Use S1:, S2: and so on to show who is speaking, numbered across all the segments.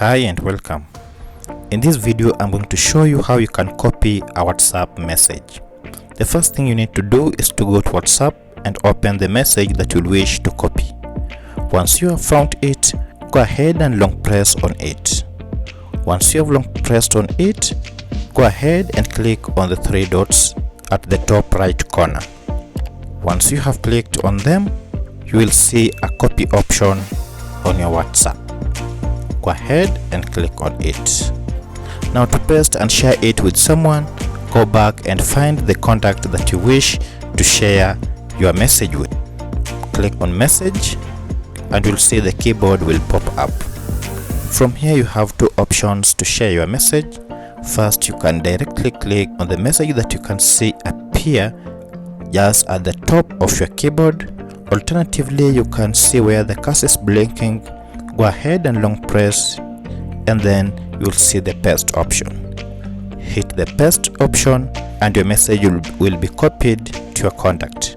S1: Hi and welcome. In this video I'm going to show you how you can copy a WhatsApp message. The first thing you need to do is to go to WhatsApp and open the message that you wish to copy. Once you have found it, go ahead and long press on it. Once you have long pressed on it, go ahead and click on the three dots at the top right corner. Once you have clicked on them, you will see a copy option on your WhatsApp. Go ahead and click on it. Now to paste and share it with someone, go back and find the contact that you wish to share your message with. Click on message and you'll see the keyboard will pop up. From here you have two options to share your message. First, you can directly click on the message that you can see appear just at the top of your keyboard. Alternatively, you can see where the cursor is blinking. Go ahead and long press and then you'll see the paste option. Hit the paste option and your message will be copied to your contact.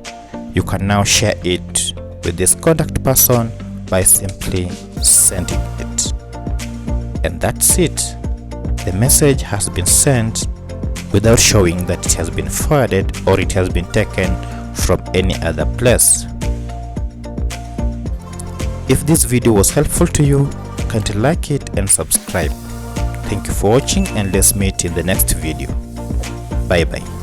S1: You can now share it with this contact person by simply sending it. And that's it. The message has been sent without showing that it has been forwarded or it has been taken from any other place. If this video was helpful to you, kindly like it and subscribe. Thank you for watching and let's meet in the next video. Bye bye.